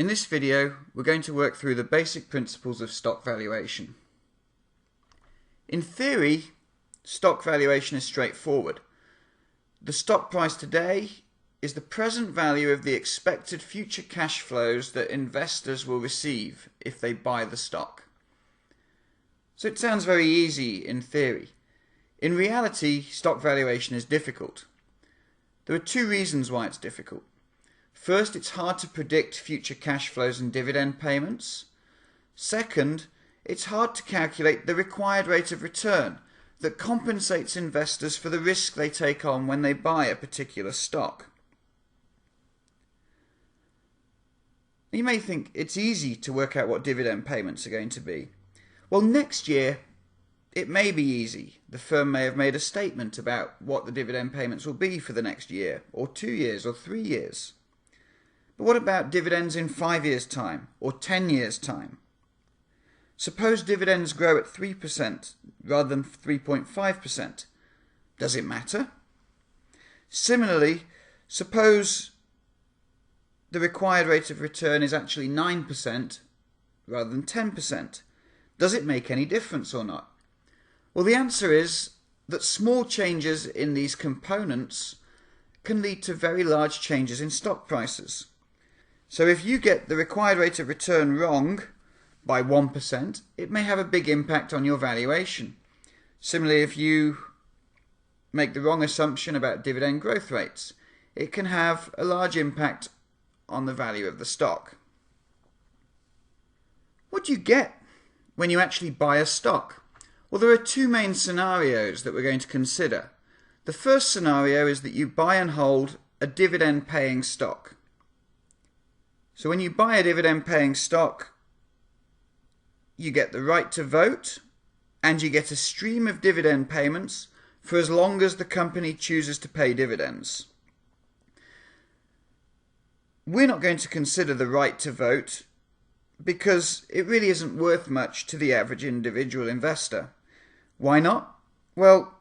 In this video, we're going to work through the basic principles of stock valuation. In theory, stock valuation is straightforward. The stock price today is the present value of the expected future cash flows that investors will receive if they buy the stock. So it sounds very easy in theory. In reality, stock valuation is difficult. There are two reasons why it's difficult. First, it's hard to predict future cash flows and dividend payments. Second, it's hard to calculate the required rate of return that compensates investors for the risk they take on when they buy a particular stock. You may think it's easy to work out what dividend payments are going to be. Well, next year it may be easy. The firm may have made a statement about what the dividend payments will be for the next year, or 2 years, or 3 years. But what about dividends in 5 years' time, or 10 years' time? Suppose dividends grow at 3% rather than 3.5%. Does it matter? Similarly, suppose the required rate of return is actually 9% rather than 10%. Does it make any difference or not? Well, the answer is that small changes in these components can lead to very large changes in stock prices. So if you get the required rate of return wrong by 1%, it may have a big impact on your valuation. Similarly, if you make the wrong assumption about dividend growth rates, it can have a large impact on the value of the stock. What do you get when you actually buy a stock? Well, there are two main scenarios that we're going to consider. The first scenario is that you buy and hold a dividend-paying stock. So when you buy a dividend-paying stock, you get the right to vote and you get a stream of dividend payments for as long as the company chooses to pay dividends. We're not going to consider the right to vote because it really isn't worth much to the average individual investor. Why not? Well,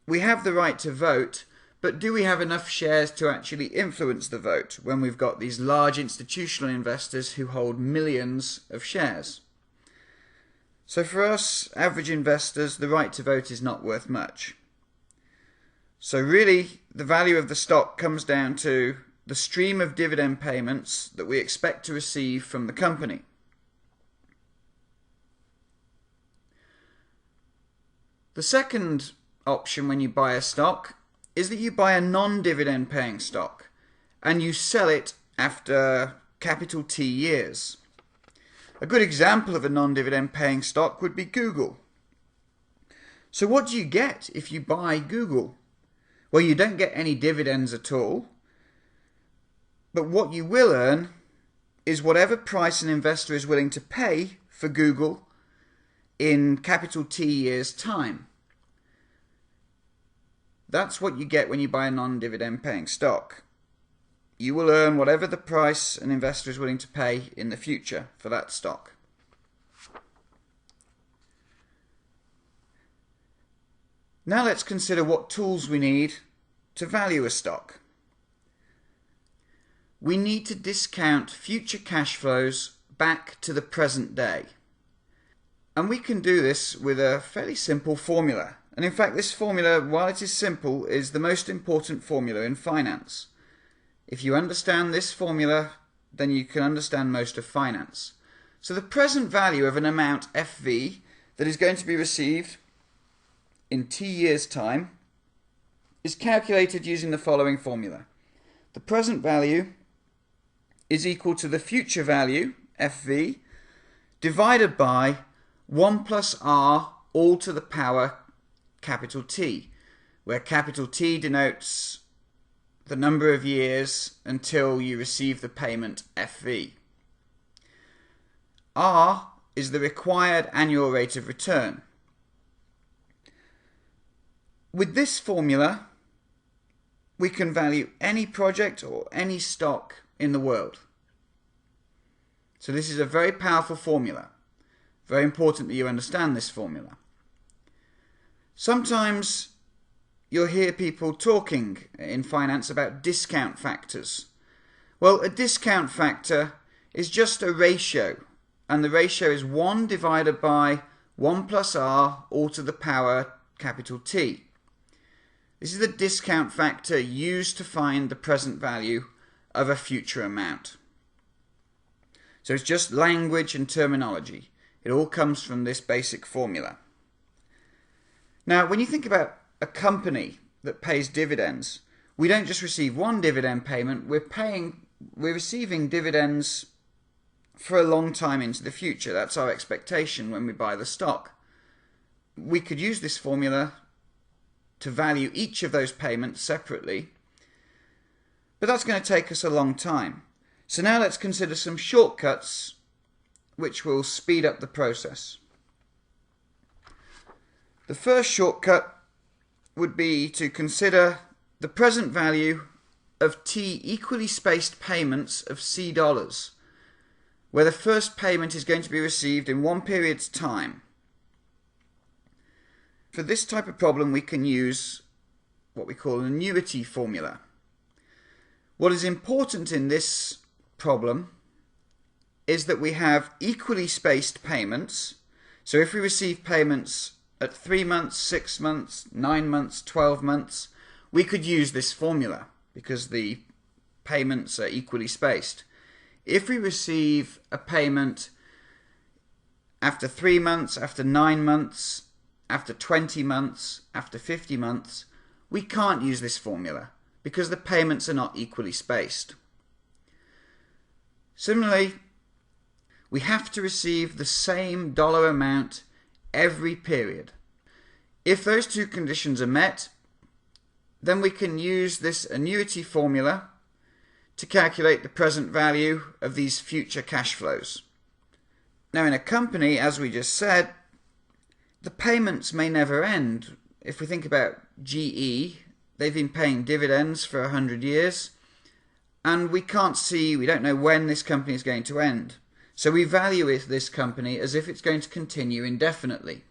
we have the right to vote, but do we have enough shares to actually influence the vote when we've got these large institutional investors who hold millions of shares? So for us, average investors, the right to vote is not worth much. So really, the value of the stock comes down to the stream of dividend payments that we expect to receive from the company. The second option when you buy a stock is that you buy a non-dividend paying stock and you sell it after capital T years. A good example of a non-dividend paying stock would be Google. So what do you get if you buy Google? Well, you don't get any dividends at all, but what you will earn is whatever price an investor is willing to pay for Google in capital T years' time. That's what you get when you buy a non-dividend paying stock. You will earn whatever the price an investor is willing to pay in the future for that stock. Now let's consider what tools we need to value a stock. We need to discount future cash flows back to the present day. And we can do this with a fairly simple formula. And in fact, this formula, while it is simple, is the most important formula in finance. If you understand this formula, then you can understand most of finance. So the present value of an amount FV that is going to be received in T years' time is calculated using the following formula. The present value is equal to the future value, FV, divided by 1 plus R all to the power capital T, where capital T denotes the number of years until you receive the payment FV. R is the required annual rate of return. With this formula, we can value any project or any stock in the world. So this is a very powerful formula. Very important that you understand this formula. Sometimes you'll hear people talking in finance about discount factors. Well, a discount factor is just a ratio, and the ratio is 1 divided by 1 plus r all to the power capital T. This is the discount factor used to find the present value of a future amount. So it's just language and terminology. It all comes from this basic formula. Now, when you think about a company that pays dividends, we don't just receive one dividend payment, we're receiving dividends for a long time into the future. That's our expectation when we buy the stock. We could use this formula to value each of those payments separately, but that's going to take us a long time. So now let's consider some shortcuts which will speed up the process. The first shortcut would be to consider the present value of T equally spaced payments of C dollars, where the first payment is going to be received in one period's time. For this type of problem, we can use what we call an annuity formula. What is important in this problem is that we have equally spaced payments. So if we receive payments at 3 months, 6 months, 9 months, 12 months, we could use this formula because the payments are equally spaced. If we receive a payment after 3 months, after 9 months, after 20 months, after 50 months, we can't use this formula because the payments are not equally spaced. Similarly, we have to receive the same dollar amount every period. If those two conditions are met, then we can use this annuity formula to calculate the present value of these future cash flows. Now, in a company, as we just said, the payments may never end. If we think about GE, they've been paying dividends for 100 years, and we don't know when this company is going to end. So we value this company as if it's going to continue indefinitely.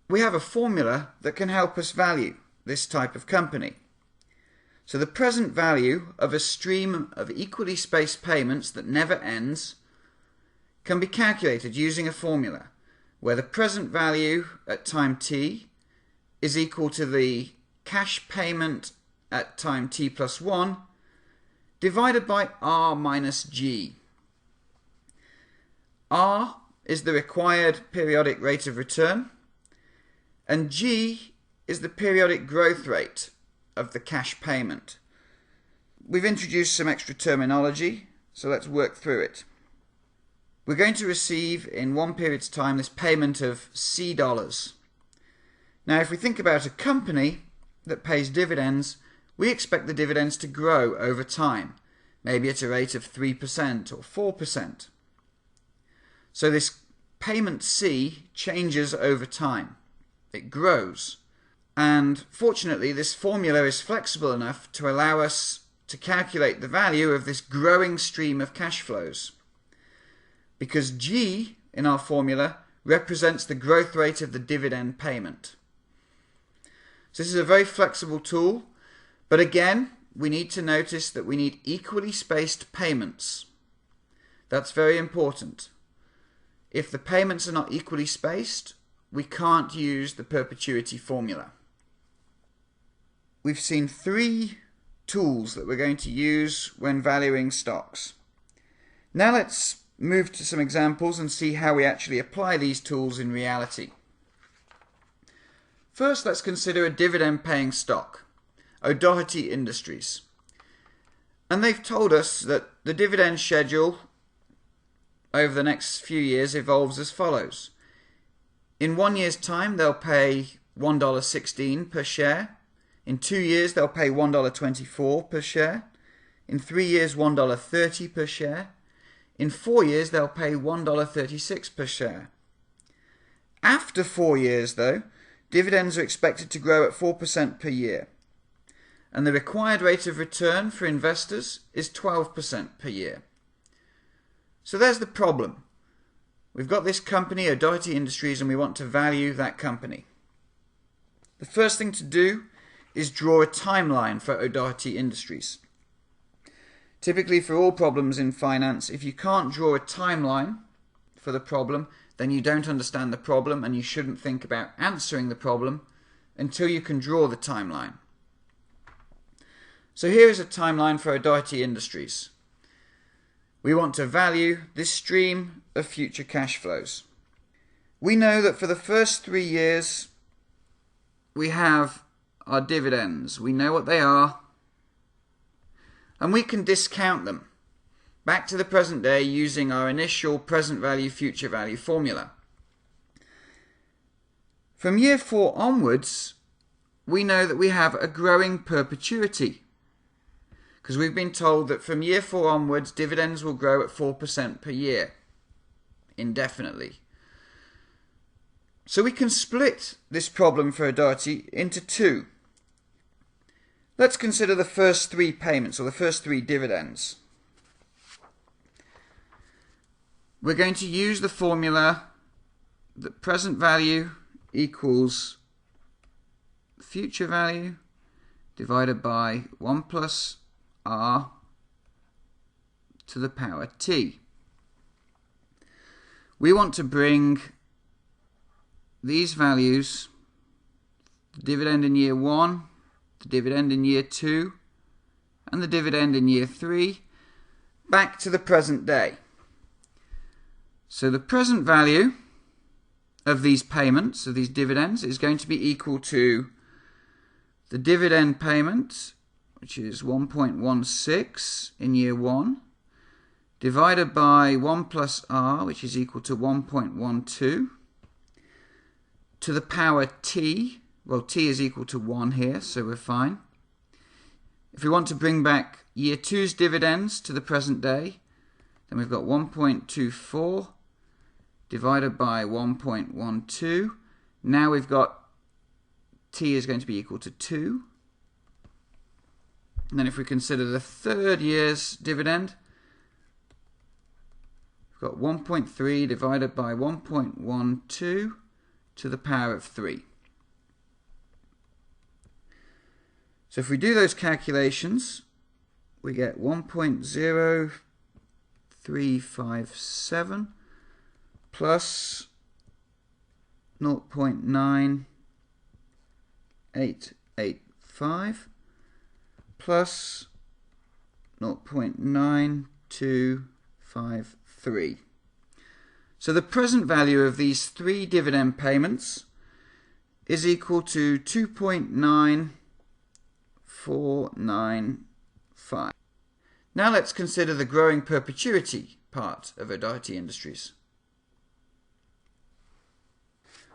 We have a formula that can help us value this type of company. So the present value of a stream of equally spaced payments that never ends can be calculated using a formula where the present value at time t is equal to the cash payment at time t plus 1 divided by r minus g. R is the required periodic rate of return, and g is the periodic growth rate of the cash payment. We've introduced some extra terminology, so let's work through it. We're going to receive in one period's time this payment of C dollars. Now, if we think about a company that pays dividends, we expect the dividends to grow over time, maybe at a rate of 3% or 4%. So this payment C changes over time. It grows. And fortunately, this formula is flexible enough to allow us to calculate the value of this growing stream of cash flows, because G in our formula represents the growth rate of the dividend payment. So this is a very flexible tool, but again, we need to notice that we need equally spaced payments. That's very important. If the payments are not equally spaced, we can't use the perpetuity formula. We've seen 3 tools that we're going to use when valuing stocks. Now let's move to some examples and see how we actually apply these tools in reality. First, let's consider a dividend-paying stock, O'Doherty Industries. And they've told us that the dividend schedule over the next few years evolves as follows. In 1 year's time, they'll pay $1.16 per share. In 2 years, they'll pay $1.24 per share. In 3 years, $1.30 per share. In 4 years, they'll pay $1.36 per share. After 4 years, though, dividends are expected to grow at 4% per year. And the required rate of return for investors is 12% per year. So there's the problem. We've got this company, O'Doherty Industries, and we want to value that company. The first thing to do is draw a timeline for O'Doherty Industries. Typically for all problems in finance, if you can't draw a timeline for the problem, then you don't understand the problem and you shouldn't think about answering the problem until you can draw the timeline. So here is a timeline for Annuity Industries. We want to value this stream of future cash flows. We know that for the first 3 years we have our dividends. We know what they are, and we can discount them back to the present day using our initial present value future value formula. From year 4 onwards, we know that we have a growing perpetuity, because we've been told that from year 4 onwards dividends will grow at 4% per year indefinitely. So we can split this problem for Annuity into 2. Let's consider the first 3 payments, or the first 3 dividends. We're going to use the formula that present value equals future value divided by 1 plus r to the power t. We want to bring these values, the dividend in year 1, the dividend in year 2, and the dividend in year 3, back to the present day. So the present value of these payments, of these dividends, is going to be equal to the dividend payment, which is 1.16 in year 1, divided by 1 plus r, which is equal to 1.12, to the power t. Well, t is equal to 1 here, so we're fine. If we want to bring back year 2's dividends to the present day, then we've got 1.24 divided by 1.12. Now we've got t is going to be equal to 2. And then if we consider the 3rd year's dividend, we've got 1.3 divided by 1.12 to the power of 3. So if we do those calculations, we get 1.0357 plus 0.9885 plus 0.9253. So the present value of these 3 dividend payments is equal to 2.9495. Now let's consider the growing perpetuity part of Annuity Industries.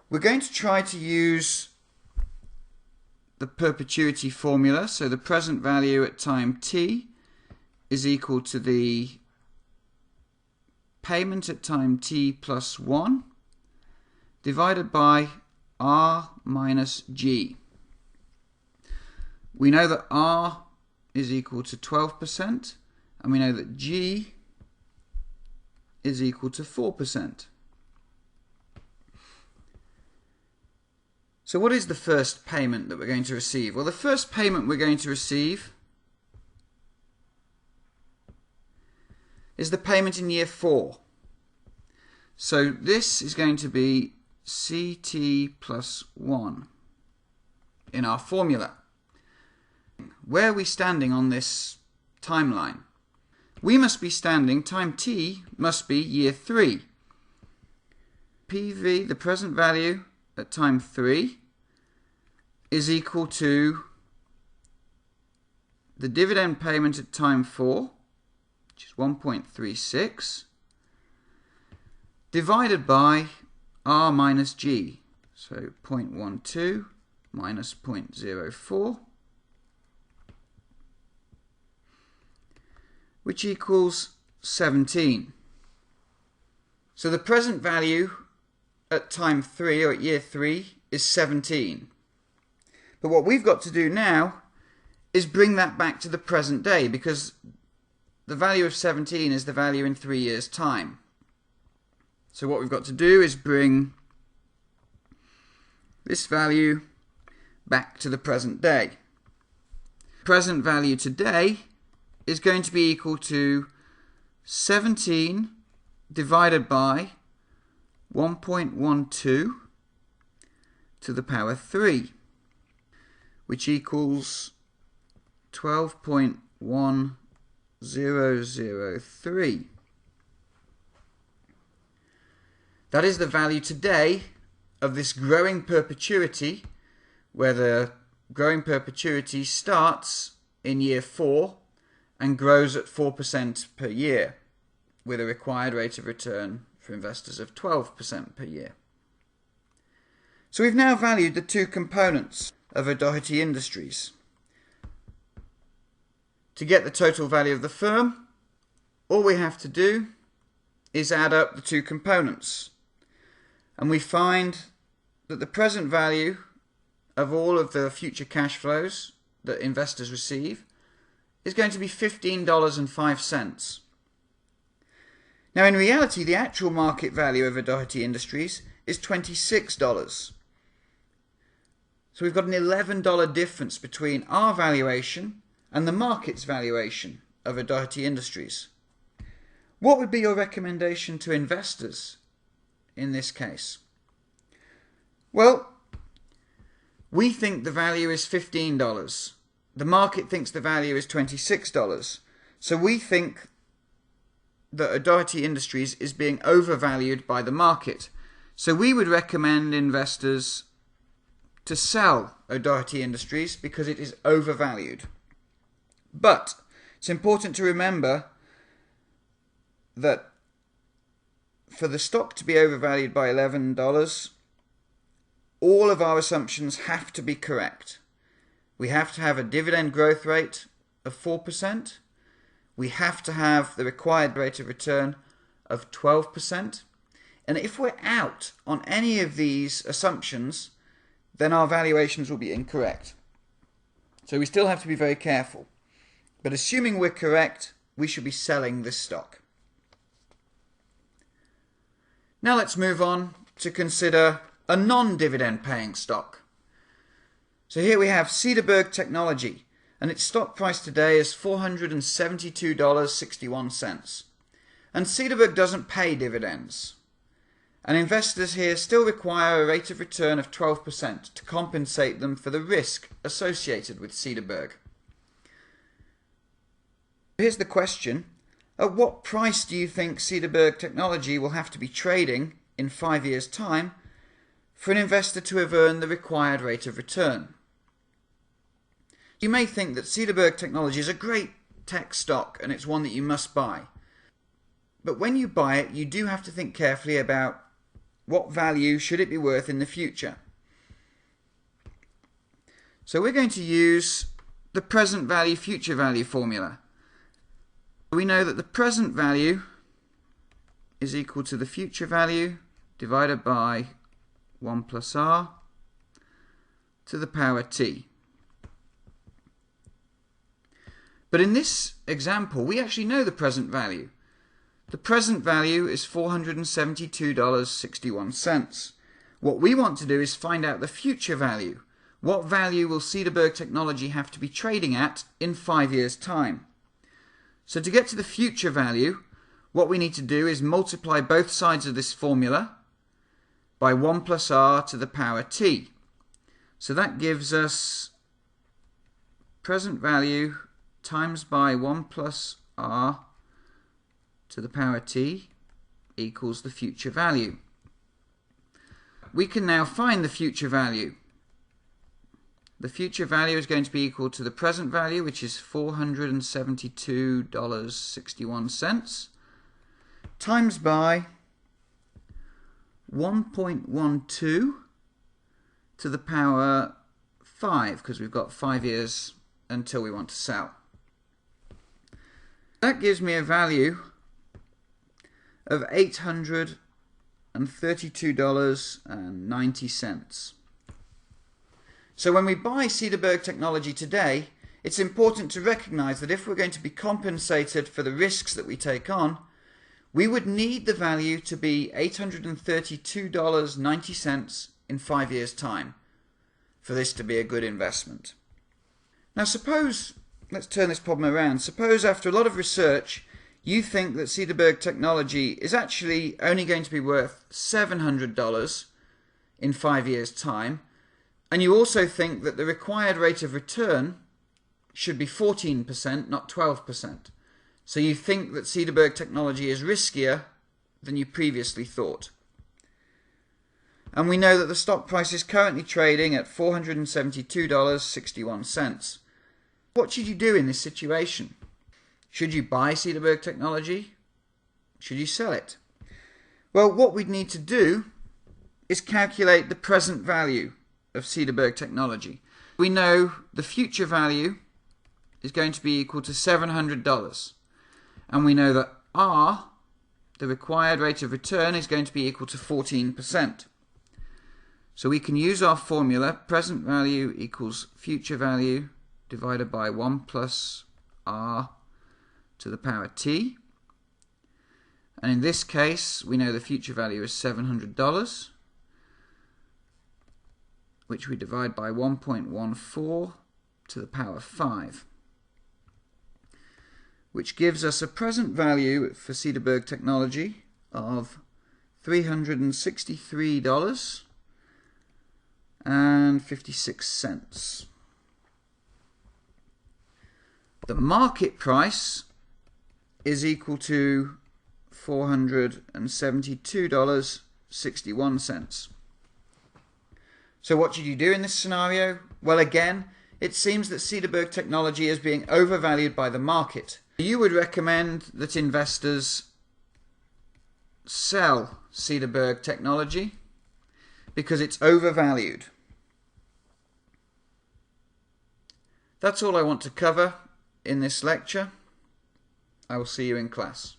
We're going to try to use the perpetuity formula, so the present value at time t is equal to the payment at time t plus 1 divided by r minus g. We know that r is equal to 12%, and we know that g is equal to 4%. So what is the first payment that we're going to receive? Well, the first payment we're going to receive is the payment in year 4. So this is going to be CT plus 1 in our formula. Where are we standing on this timeline? We must be standing, time t must be year 3. PV, the present value at time 3, is equal to the dividend payment at time 4, which is 1.36, divided by r minus g, so 0.12 minus 0.04, which equals 17. So the present value at time 3, or at year 3, is 17. But what we've got to do now is bring that back to the present day, because the value of 17 is the value in 3 years' time. So what we've got to do is bring this value back to the present day. Present value today is going to be equal to 17 divided by 1.12 to the power 3, which equals 12.1003. That is the value today of this growing perpetuity, where the growing perpetuity starts in year 4 and grows at 4% per year, with a required rate of return for investors of 12% per year. So we've now valued the two components of Doherty Industries. To get the total value of the firm, all we have to do is add up the two components. And we find that the present value of all of the future cash flows that investors receive is going to be $15.05. Now, in reality, the actual market value of Doherty Industries is $26. So we've got an $11 difference between our valuation and the market's valuation of Doherty Industries. What would be your recommendation to investors in this case? Well, we think the value is $15. The market thinks the value is $26. So we think that Doherty Industries is being overvalued by the market. So we would recommend investors to sell Doherty Industries because it is overvalued. But it's important to remember that for the stock to be overvalued by $11, all of our assumptions have to be correct. We have to have a dividend growth rate of 4%. We have to have the required rate of return of 12%. And if we're out on any of these assumptions, then our valuations will be incorrect. So we still have to be very careful. But assuming we're correct, we should be selling this stock. Now let's move on to consider a non-dividend paying stock. So here we have Cederberg Technology, and its stock price today is $472.61. And Cederberg doesn't pay dividends. And investors here still require a rate of return of 12% to compensate them for the risk associated with Cederberg. Here's the question: at what price do you think Cederberg Technology will have to be trading in 5 years' time for an investor to have earned the required rate of return? You may think that Cederberg Technology is a great tech stock and it's one that you must buy. But when you buy it, you do have to think carefully about what value should it be worth in the future. So we're going to use the present value future value formula. We know that the present value is equal to the future value divided by 1 plus r to the power t. But in this example, we actually know the present value. The present value is $472.61. What we want to do is find out the future value. What value will Cederberg Technology have to be trading at in 5 years' time? So to get to the future value, what we need to do is multiply both sides of this formula by 1 plus r to the power t. So that gives us present value times by 1 plus r to the power t equals the future value. We can now find the future value. The future value is going to be equal to the present value, which is $472.61, times by 1.12 to the power 5, because we've got 5 years until we want to sell. That gives me a value of $832.90. So when we buy Cederberg Technology today, it's important to recognize that if we're going to be compensated for the risks that we take on, we would need the value to be $832.90 in 5 years' time for this to be a good investment. Now suppose let's turn this problem around. Suppose after a lot of research you think that Cederberg technology is actually only going to be worth $700 in 5 years' time, and you also think that the required rate of return should be 14%, not 12%. So you think that Cederberg technology is riskier than you previously thought. And we know that the stock price is currently trading at $472.61. What should you do in this situation? Should you buy Cederberg technology? Should you sell it? Well, what we'd need to do is calculate the present value of Cederberg technology. We know the future value is going to be equal to $700. And we know that R, the required rate of return, is going to be equal to 14%. So we can use our formula, present value equals future value divided by 1 plus R to the power T. And in this case, we know the future value is $700, which we divide by 1.14 to the power 5, which gives us a present value for Cederberg technology of $363.56. The market price is equal to $472.61. So what should you do in this scenario? Well, again, it seems that Cederberg technology is being overvalued by the market. You would recommend that investors sell Cederberg technology because it's overvalued. That's all I want to cover in this lecture. I will see you in class.